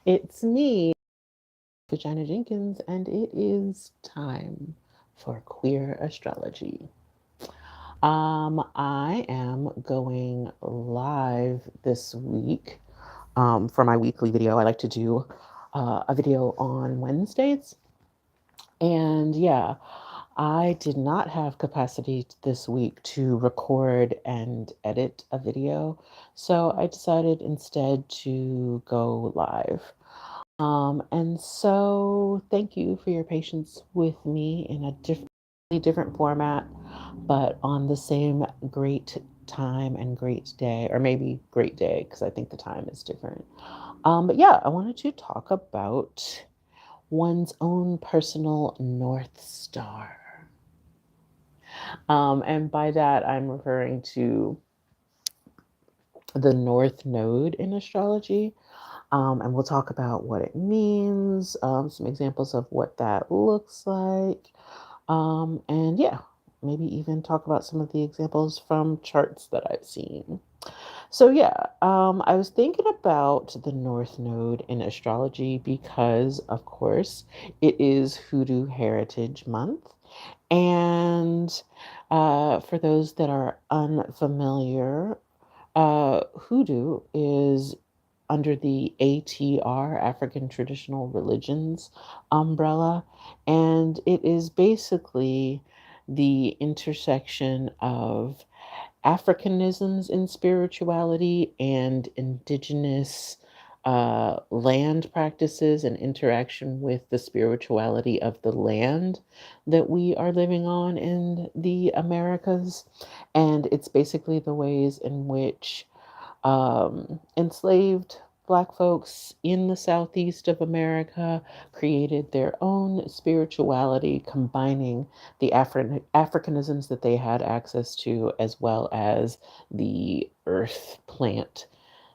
It's me, Vagina Jenkins, and it is time for Queer Astrology. I am going live this week for my weekly video. I like to do a video on Wednesdays. And yeah, I did not have capacity this week to record and edit a video. So I decided instead to go live. And so thank you for your patience with me in a different format, but on the same great time and great day, or maybe great day, because I think the time is different. But yeah, I wanted to talk about one's own personal North Star. And by that, I'm referring to the North Node in astrology. And we'll talk about what it means, some examples of what that looks like. And yeah, maybe even talk about some of the examples from charts that I've seen. So yeah, I was thinking about the North Node in astrology because, of course, it is Hoodoo Heritage Month. And for those that are unfamiliar, Hoodoo is under the ATR, African Traditional Religions umbrella, and it is basically the intersection of Africanisms in spirituality and indigenous land practices and interaction with the spirituality of the land that we are living on in the Americas. And it's basically the ways in which enslaved Black folks in the southeast of America created their own spirituality, combining the Africanisms that they had access to, as well as the earth, plant,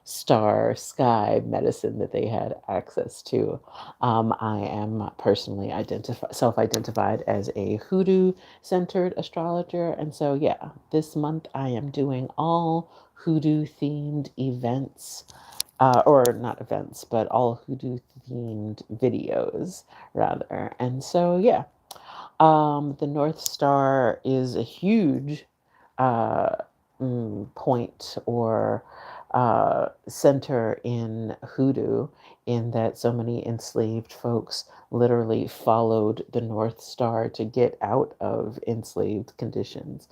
star, sky medicine that they had access to. I am personally self-identified as a hoodoo-centered astrologer, and so yeah, this month I am doing all hoodoo-themed events, or not events, but all hoodoo-themed videos, rather. And so yeah, the North Star is a huge uh, point or center in hoodoo, in that so many enslaved folks literally followed the North Star to get out of enslaved conditions,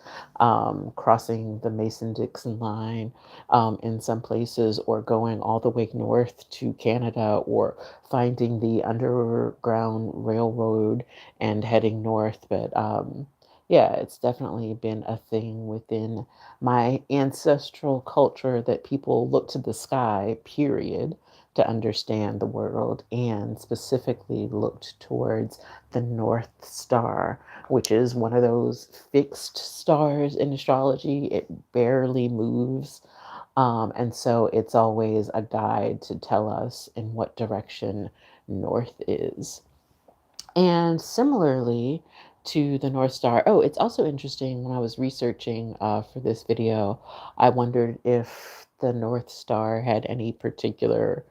crossing the Mason-Dixon line in some places, or going all the way north to Canada, or finding the Underground Railroad and heading north. But yeah, it's definitely been a thing within my ancestral culture that people look to the sky, period, to understand the world, and specifically looked towards the North Star, which is one of those fixed stars in astrology. It barely moves. And so it's always a guide to tell us in what direction north is. And similarly to the North Star, oh, it's also interesting when I was researching for this video, I wondered if the North Star had any particular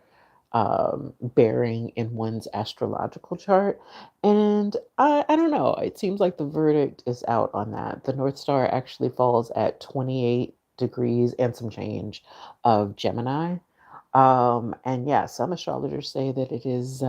bearing in one's astrological chart. And I don't know, it seems like the verdict is out on that. The North Star actually falls at 28 degrees and some change of Gemini. And yeah, some astrologers say that it is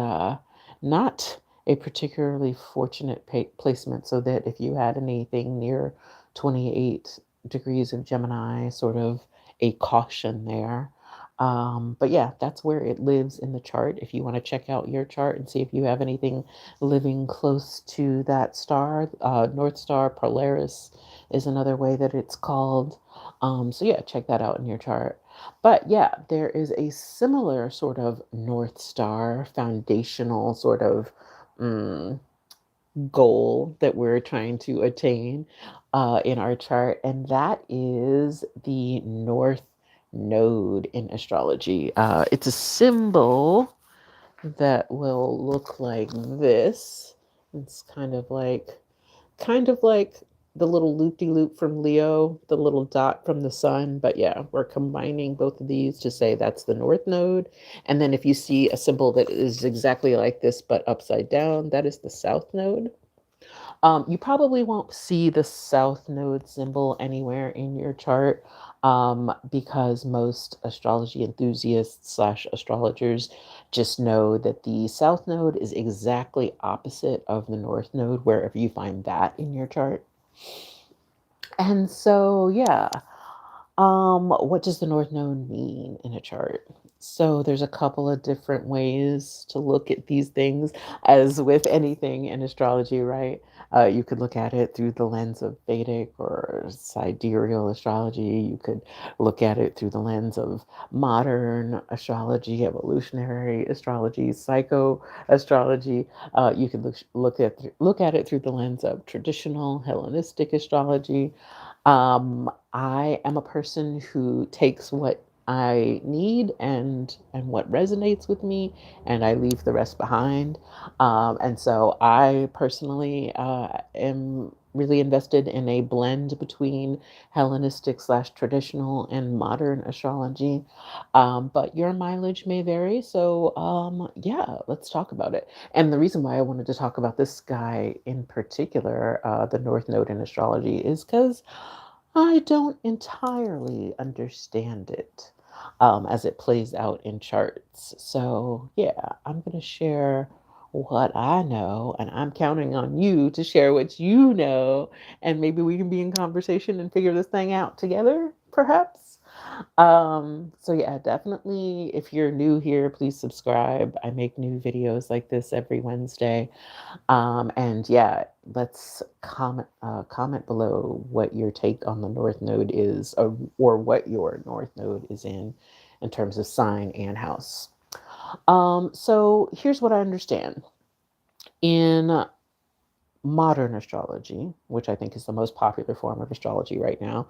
not a particularly fortunate placement, so that if you had anything near 28 degrees of Gemini, sort of a caution there. But yeah, that's where it lives in the chart. If you want to check out your chart and see if you have anything living close to that star, North Star Polaris is another way that it's called. So yeah, check that out in your chart. But yeah, there is a similar sort of North Star foundational sort of mm, goal that we're trying to attain in our chart, and that is the North Node in astrology. It's a symbol that will look like this. It's kind of like the little loop-de-loop from Leo, the little dot from the sun. But yeah, we're combining both of these to say that's the North Node. And then if you see a symbol that is exactly like this but upside down, that is the South Node. You probably won't see the South Node symbol anywhere in your chart, because most astrology enthusiasts slash astrologers just know that the South Node is exactly opposite of the North Node, wherever you find that in your chart. And so, yeah, what does the North Node mean in a chart? So there's a couple of different ways to look at these things, as with anything in astrology, right? You could look at it through the lens of Vedic or sidereal astrology. You could look at it through the lens of modern astrology, evolutionary astrology, psycho astrology. You could look at it through the lens of traditional Hellenistic astrology. I am a person who takes what I need and what resonates with me, and I leave the rest behind. And so I personally am really invested in a blend between Hellenistic slash traditional and modern astrology. But your mileage may vary. So yeah, let's talk about it. And the reason why I wanted to talk about this guy in particular, the North Node in astrology, is because I don't entirely understand it, as it plays out in charts. So, yeah, I'm going to share what I know, and I'm counting on you to share what you know, and maybe we can be in conversation and figure this thing out together, perhaps. So yeah, definitely if you're new here, please subscribe. I make new videos like this every Wednesday. And yeah, let's comment below what your take on the North Node is, or what your North Node is in terms of sign and house. So here's what I understand. In modern astrology, which I think is the most popular form of astrology right now,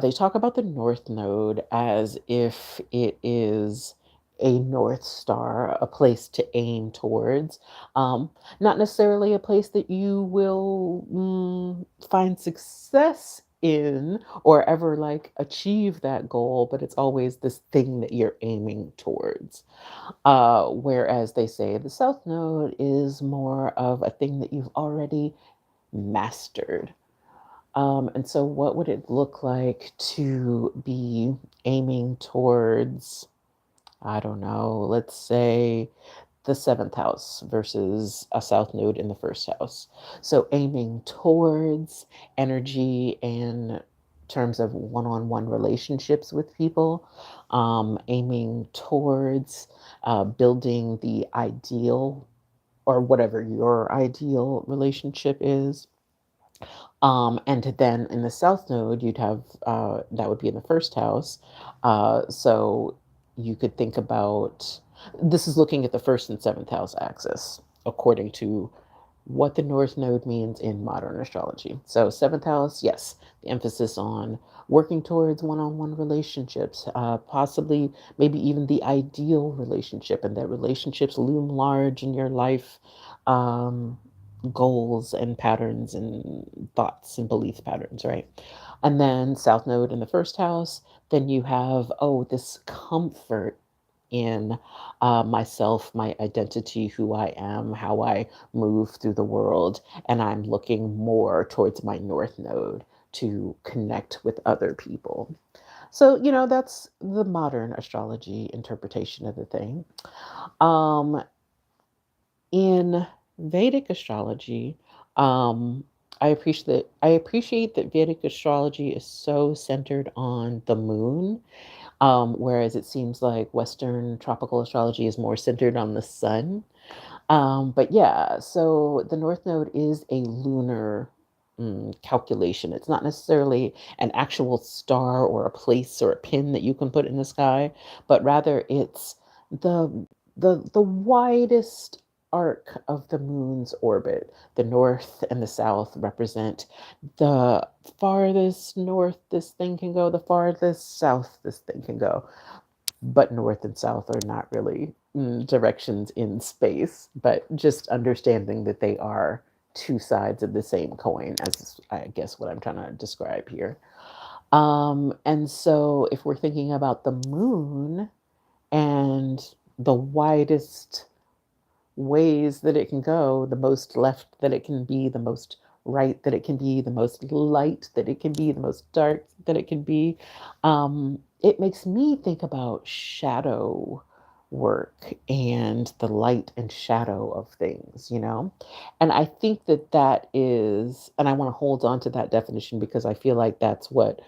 they talk about the North Node as if it is a North Star, a place to aim towards. Not necessarily a place that you will find success in or ever like achieve that goal, but it's always this thing that you're aiming towards. Whereas they say the South Node is more of a thing that you've already mastered. And so, what would it look like to be aiming towards, I don't know, let's say the seventh house versus a South Node in the first house? So, aiming towards energy in terms of one on one relationships with people, aiming towards building the ideal or whatever your ideal relationship is. And then in the South Node, you'd have that would be in the first house. So you could think about this is looking at the first and seventh house axis according to what the North Node means in modern astrology. So, seventh house, yes, the emphasis on working towards one on one relationships, possibly maybe even the ideal relationship, and that relationships loom large in your life. Goals and patterns and thoughts and belief patterns, right? And then South Node in the first house, then you have, oh, this comfort in myself, my identity, who I am, how I move through the world. And I'm looking more towards my North Node to connect with other people. So, that's the modern astrology interpretation of the thing. Um, in Vedic astrology, um, I appreciate that Vedic astrology is so centered on the moon, whereas it seems like Western tropical astrology is more centered on the sun. But yeah, so the North Node is a lunar calculation. It's not necessarily an actual star or a place or a pin that you can put in the sky, but rather it's the the widest arc of the moon's orbit. The north and the south represent the farthest north this thing can go, the farthest south this thing can go. But north and south are not really directions in space, but just understanding that they are two sides of the same coin, as I guess what I'm trying to describe here. And so if we're thinking about the moon and the widest ways that it can go, the most left that it can be, the most right that it can be, the most light that it can be, the most dark that it can be. It makes me think about shadow work and the light and shadow of things, you know? And I think that that is, and I want to hold on to that definition because I feel like that's what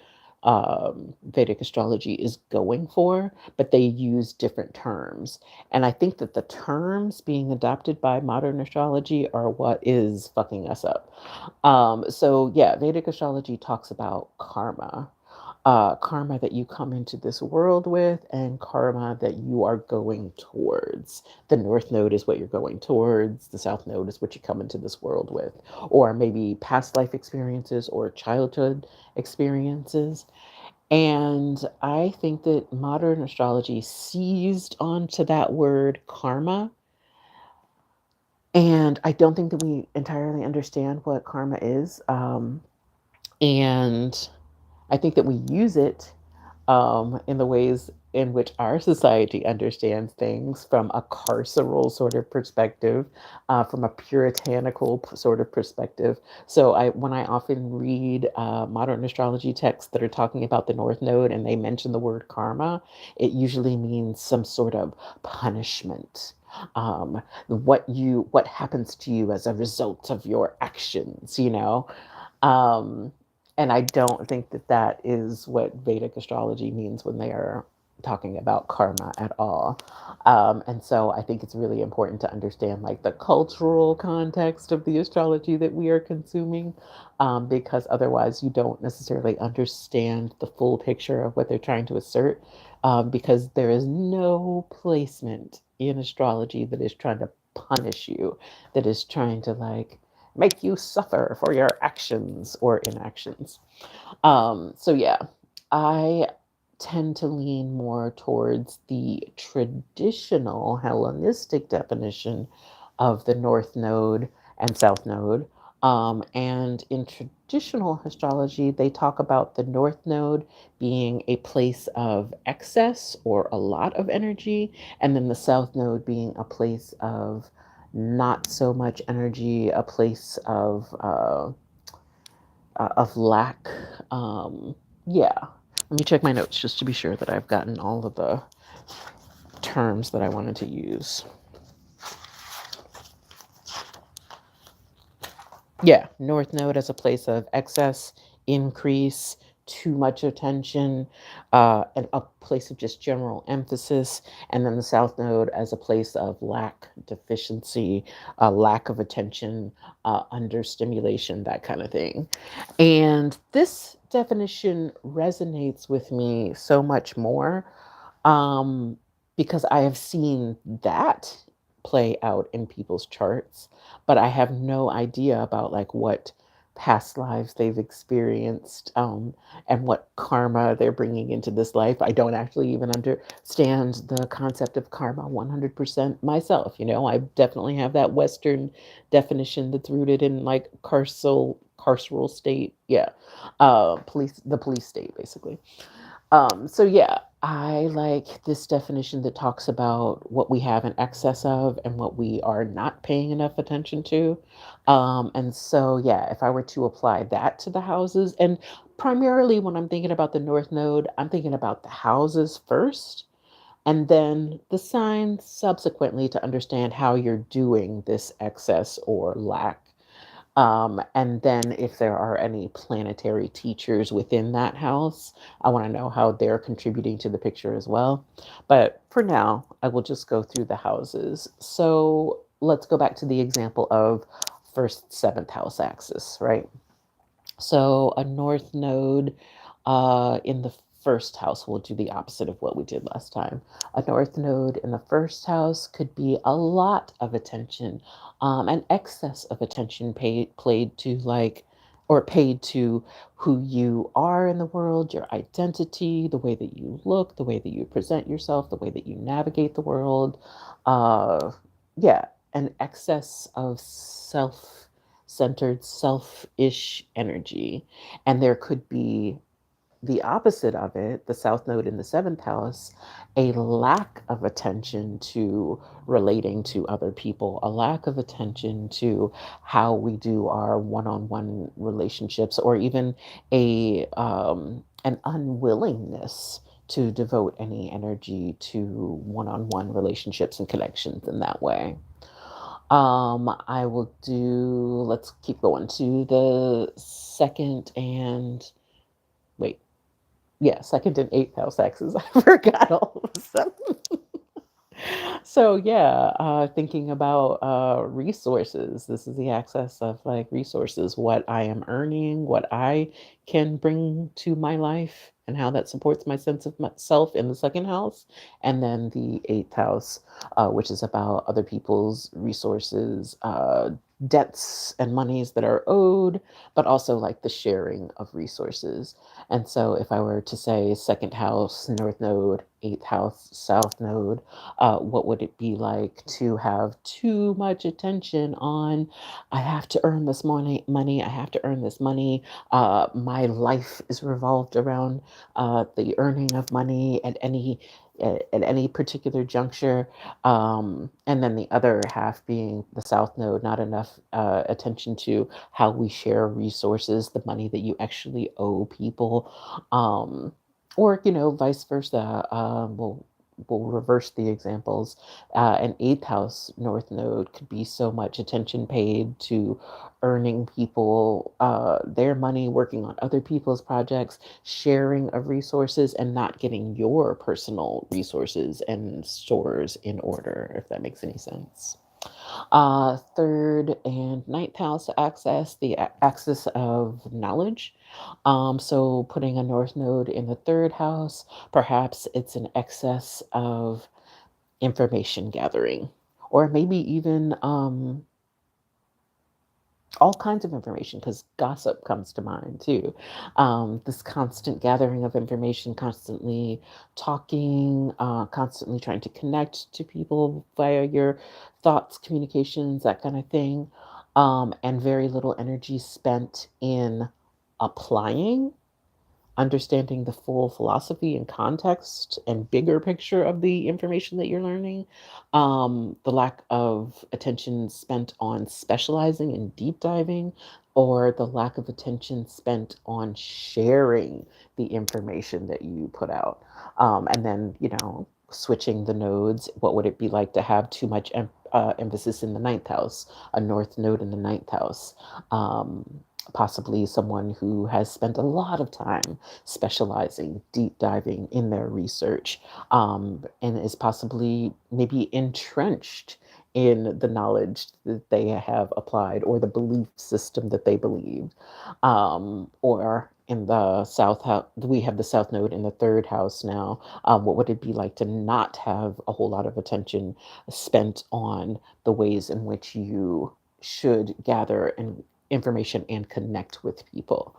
Vedic astrology is going for, but they use different terms. And I think that the terms being adopted by modern astrology are what is fucking us up. So yeah, Vedic astrology talks about karma. Karma that you come into this world with, and karma that you are going towards. The North Node is what you're going towards, the South Node is what you come into this world with, or maybe past life experiences or childhood experiences. And I think that modern astrology seized onto that word karma. And I don't think that we entirely understand what karma is. And I think that we use it in the ways in which our society understands things from a carceral sort of perspective, from a puritanical sort of perspective. So when I often read modern astrology texts that are talking about the North Node and they mention the word karma, it usually means some sort of punishment. What happens to you as a result of your actions, you know? Um, and I don't think that that is what Vedic astrology means when they are talking about karma at all. And so I think it's really important to understand like the cultural context of the astrology that we are consuming, because otherwise you don't necessarily understand the full picture of what they're trying to assert, because there is no placement in astrology that is trying to punish you, that is trying to like make you suffer for your actions or inactions. So yeah, I tend to lean more towards the traditional Hellenistic definition of the North Node and South Node. And in traditional astrology, they talk about the North Node being a place of excess or a lot of energy, and then the South Node being a place of not so much energy, a place of lack. Yeah, let me check my notes just to be sure that I've gotten all of the terms that I wanted to use. Yeah, North Node as a place of excess, increase, too much attention, and a place of just general emphasis, and then the South Node as a place of lack, deficiency, lack of attention, understimulation, that kind of thing. And this definition resonates with me so much more, um, because I have seen that play out in people's charts, but I have no idea about like what past lives they've experienced, and what karma they're bringing into this life. I don't actually even understand the concept of karma 100% myself. You know, I definitely have that Western definition that's rooted in like carceral state. Yeah. The police state, basically. So yeah, I like this definition that talks about what we have in excess of and what we are not paying enough attention to. And so yeah, if I were to apply that to the houses, and primarily when I'm thinking about the North Node, I'm thinking about the houses first, and then the signs subsequently to understand how you're doing this excess or lack. And then if there are any planetary teachers within that house, I want to know how they're contributing to the picture as well. But for now, I will just go through the houses. So let's go back to the example of first, seventh house axis, right? So a north node in the first house, we'll do the opposite of what we did last time. A north node in the first house could be a lot of attention, an excess of attention played to like, or paid to who you are in the world, your identity, the way that you look, the way that you present yourself, the way that you navigate the world. Uh, yeah, an excess of self centered, selfish energy. And there could be the opposite of it, the South Node in the seventh house, a lack of attention to relating to other people, a lack of attention to how we do our one-on-one relationships, or even an unwillingness to devote any energy to one-on-one relationships and connections in that way. I will do, let's keep going to the second and wait. Yeah, second and eighth house axes. I forgot all of a sudden. So yeah, thinking about resources. This is the access of like resources, what I am earning, what I can bring to my life, and how that supports my sense of myself in the second house. And then the eighth house, which is about other people's resources, debts and monies that are owed, but also like the sharing of resources. And so if I were to say second house, north node, eighth house, south node, what would it be like to have too much attention on, I have to earn this money, I have to earn this money. My life is revolved around the earning of money at any particular juncture. And then the other half being the south node, not enough attention to how we share resources, the money that you actually owe people, um, or vice versa. We'll reverse the examples. An eighth house north node could be so much attention paid to earning people their money, working on other people's projects, sharing of resources, and not getting your personal resources and stores in order, if that makes any sense. Third and ninth house access, the axis of knowledge. So putting a north node in the third house, perhaps it's an excess of information gathering, or maybe even all kinds of information, because gossip comes to mind too. This constant gathering of information, constantly talking, constantly trying to connect to people via your thoughts, communications, that kind of thing, and very little energy spent in applying, understanding the full philosophy and context and bigger picture of the information that you're learning, the lack of attention spent on specializing and deep diving, or the lack of attention spent on sharing the information that you put out. And then, switching the nodes, what would it be like to have too much emphasis in the ninth house, a north node in the ninth house? Possibly someone who has spent a lot of time specializing, deep diving in their research, and is possibly maybe entrenched in the knowledge that they have applied, or the belief system that they believed. Or in the south house, we have the south node in the third house now. What would it be like to not have a whole lot of attention spent on the ways in which you should gather and information and connect with people?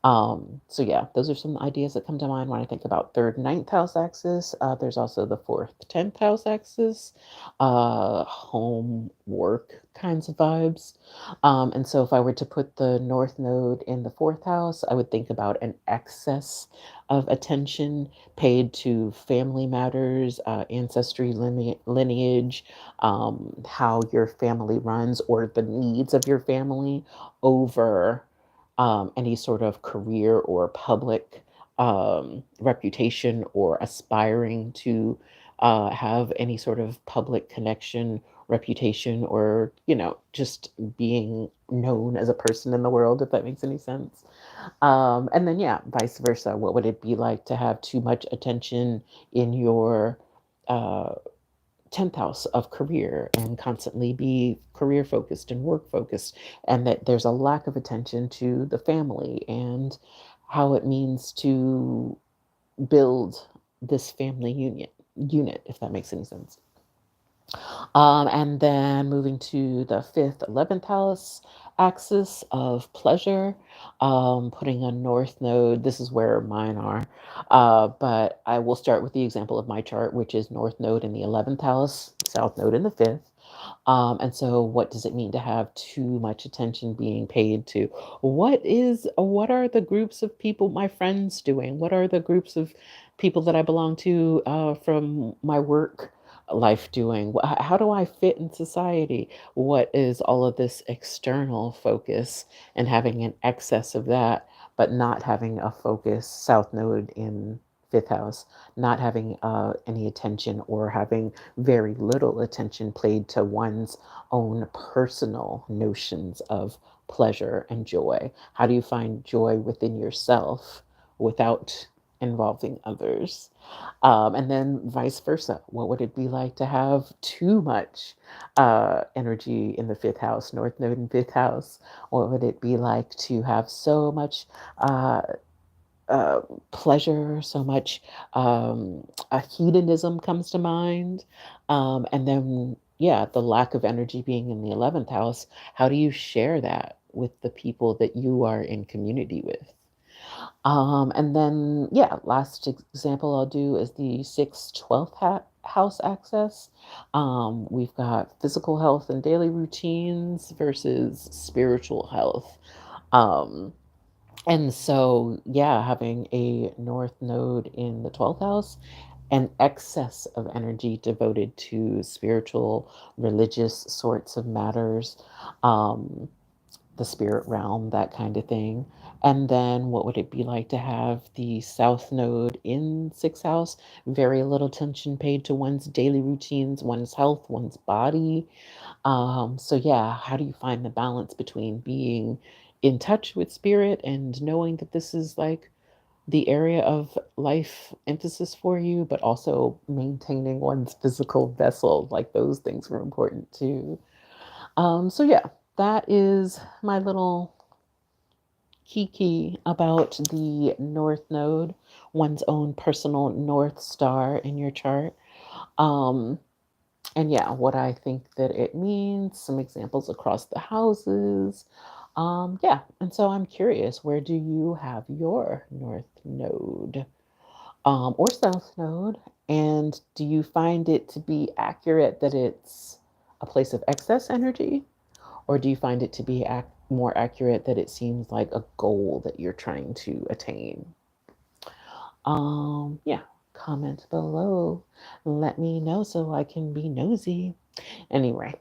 So yeah, those are some ideas that come to mind when I think about third, ninth house axis. There's also the fourth, 10th house axis, home, work kinds of vibes. And so if I were to put the north node in the fourth house, I would think about an excess of attention paid to family matters, ancestry, lineage, how your family runs, or the needs of your family over any sort of career or public reputation, or aspiring to have any sort of public connection, reputation, or, just being known as a person in the world, if that makes any sense. And then, yeah, vice versa. What would it be like to have too much attention in your uh, 10th house of career, and constantly be career focused and work focused, and that there's a lack of attention to the family and how it means to build this family unit, if that makes any sense. And then moving to the fifth, 11th house axis of pleasure, putting a north node. This is where mine are. But I will start with the example of my chart, which is north node in the 11th house, south node in the fifth. And so what does it mean to have too much attention being paid to? What are the groups of people, my friends doing? What are the groups of people that I belong to from my work life doing? How do I fit in society? What is all of this external focus and having an excess of that, but not having a focus, South Node in fifth house, not having any attention or having very little attention played to one's own personal notions of pleasure and joy. How do you find joy within yourself without involving others? And then vice versa. What would it be like to have too much energy in the fifth house, North Node in fifth house? What would it be like to have so much uh, uh, pleasure, so much hedonism comes to mind. And then, yeah, the lack of energy being in the 11th house, how do you share that with the people that you are in community with? And then, yeah, last example I'll do is the 6th, 12th house access. We've got physical health and daily routines versus spiritual health. Um, and so, yeah, having a North Node in the 12th house, an excess of energy devoted to spiritual, religious sorts of matters, um, the spirit realm, that kind of thing. And then, what would it be like to have the South Node in sixth house? Very little attention paid to one's daily routines, one's health, one's body. So yeah, how do you find the balance between being in touch with spirit and knowing that this is like the area of life emphasis for you, but also maintaining one's physical vessel? Like those things were important too. So yeah, that is my little key about the North Node, one's own personal North Star in your chart. Um, and yeah, what I think that it means, some examples across the houses. Yeah, and so I'm curious, where do you have your North Node or South Node? And do you find it to be accurate that it's a place of excess energy? Or do you find it to be more accurate that it seems like a goal that you're trying to attain? Yeah, comment below. Let me know so I can be nosy. Anyway,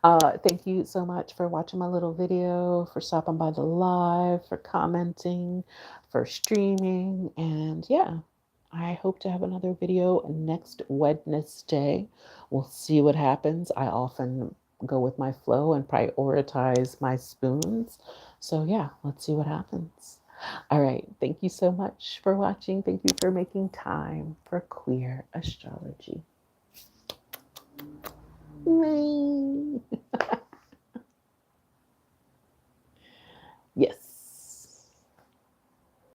thank you so much for watching my little video, for stopping by the live, for commenting, for streaming. And yeah, I hope to have another video next Wednesday. We'll see what happens. I often go with my flow and prioritize my spoons. So yeah, let's see what happens. All right. Thank you so much for watching. Thank you for making time for queer astrology. Bye.